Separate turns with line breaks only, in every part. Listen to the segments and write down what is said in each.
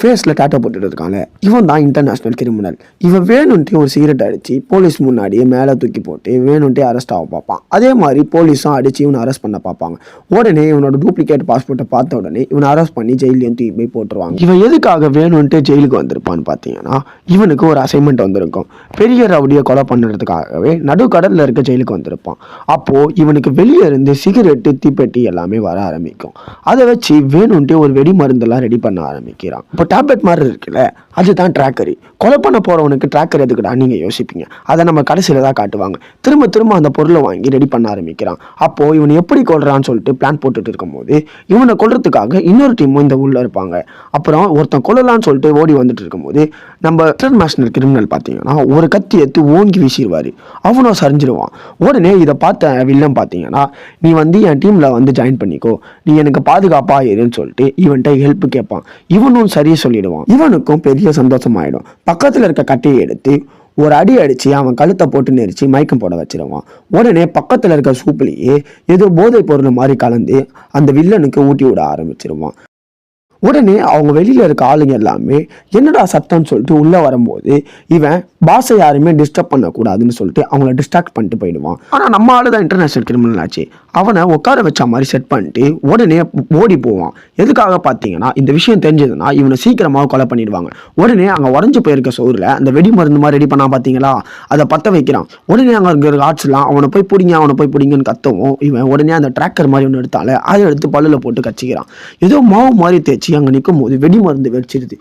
ஃபேஸில் டேட்டோ போட்டுட்டு இருக்காங்க. இவன் தான் இன்டர்நேஷ்னல் கிரிமினல். இவன் வேணுன்ட்டு ஒரு சிகரெட் அடித்து போலீஸ் முன்னாடியே மேலே தூக்கி போட்டு வேணுன்ட்டே அரெஸ்ட் ஆக பார்ப்பான். அதே மாதிரி போலீஸும் அடித்து இவனை அரெஸ்ட் பண்ண பார்ப்பாங்க. உடனே இவனோட டூப்ளிகேட் பாஸ்போர்ட்டை பார்த்த உடனே இவனை அரெஸ்ட் பண்ணி ஜெயிலையும் தூக்கி போய் போட்டுருவாங்க. இவன் எதுக்காக வேணுன்ட்டு ஜெயிலுக்கு வந்திருப்பான்னு பார்த்தீங்கன்னா, இவனுக்கு ஒரு அசைன்மெண்ட் வந்திருக்கும். பெரிய ரவுடியை கொலை பண்ணுறதுக்காகவே நடுக்கடலில் இருக்க ஜெயிலுக்கு வந்திருப்பான். அப்போது இவனுக்கு வெளியே இருந்து சிகரெட்டு தீப்பெட்டி எல்லாமே வர ஆரம்பிக்கும். அதை வச்சு வேணுன்ட்டு ஒரு வெடி மருந்தெல்லாம் ரெடி பண்ண ஆரம்பிக்கிறான். இப்போ டேப்லெட் மாதிரி இருக்குல்ல, அதுதான் ட்ராக்கரி. கொலை பண்ண போகிறவனுக்கு ட்ராக்கர் எதுக்குடா நீங்கள் யோசிப்பீங்க. அதை நம்ம கடைசியில் தான் காட்டுவாங்க. திரும்ப திரும்ப அந்த பொருளை வாங்கி ரெடி பண்ண ஆரம்பிக்கிறான். அப்போது இவனை எப்படி கொல்றான்னு சொல்லிட்டு பிளான் போட்டுட்டு இருக்கும்போது இவனை கொல்றதுக்காக இன்னொரு டீமும் இந்த உள்ள இருப்பாங்க. அப்புறம் ஒருத்தன் கொல்லலான்னு சொல்லிட்டு ஓடி வந்துட்டு இருக்கும்போது நம்ம இன்டர்நேஷனல் கிரிமினல் பார்த்தீங்கன்னா ஒரு கத்தி எடுத்து ஓங்கி வீசிடுவார். அவனும் சரிஞ்சிருவான். உடனே இதை பார்த்த வில்லன் பார்த்தீங்கன்னா, நீ வந்து என் டீமில் வந்து ஜாயின் பண்ணிக்கோ, நீ எனக்கு பாதுகாப்பாக இருன்னு சொல்லிட்டு இவன்கிட்ட ஹெல்ப் கேட்பான். இவனும் சரியே சொல்லிடுவான். இவனுக்கும் பெரிய சந்தோஷமாயிடும். பக்கத்தில் இருக்க கட்டையை எடுத்து ஒரு அடி அடித்து அவன் கழுத்தை போட்டு நெரிச்சு மயக்கம் போட வச்சிருவான். உடனே பக்கத்தில் இருக்க சூப்புலேயே ஏதோ போதைப் பொருள் மாதிரி கலந்து அந்த வில்லனுக்கு ஊட்டி விட ஆரம்பிச்சிருவான். உடனே அவங்க வெளியில் இருக்க ஆளுங்க எல்லாமே என்னடா சத்தம்னு சொல்லிட்டு உள்ளே வரும்போது இவன் பாஸை யாருமே டிஸ்டர்ப் பண்ணக்கூடாதுன்னு சொல்லிட்டு அவங்கள டிஸ்ட்ராக்ட் பண்ணிட்டு போயிடுவான். ஆனால் நம்ம ஆளு தான் இன்டர்நேஷனல் கிரிமினல் ஆச்சு. அவனை உட்கார வச்ச மாதிரி செட் பண்ணிட்டு உடனே ஓடி போவான். எதுக்காக பார்த்தீங்கன்னா, இந்த விஷயம் தெரிஞ்சதுன்னா இவனை சீக்கிரமாக கொலை பண்ணிடுவாங்க. உடனே அங்கே உடஞ்சி போயிருக்க சோறில் அந்த வெடி மருந்து மாதிரி ரெடி பண்ணா பார்த்தீங்களா, அதை பற்ற வைக்கிறான். உடனே அங்கே இருக்கிற ஆட்ஸ்லாம் அவனை போய் பிடிங்கன்னு கத்தவும் இவன் உடனே அந்த ட்ராக்கர் மாதிரி ஒன்று எடுத்தால அதை எடுத்து பல்லில் போட்டு கச்சிக்கிறான். ஏதோ மாவு மாதிரி தேய்ச்சி அங்கே நிற்கும் போது வெடி மருந்து வெடிச்சிருது.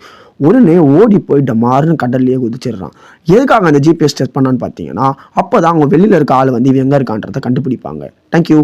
உடனே ஓடி போய் டமாருன்னு கடல்லையே குதிச்சிடுறான். எதுக்காக அந்த ஜிபிஎஸ் டெஸ்ட் பண்ணான்னு பார்த்தீங்கன்னா, அப்போ தான் அவங்க வெளியில் இருக்க ஆள் வந்து இவன் எங்கே இருக்கான்றதை கண்டுபிடிப்பாங்க. தேங்க்யூ.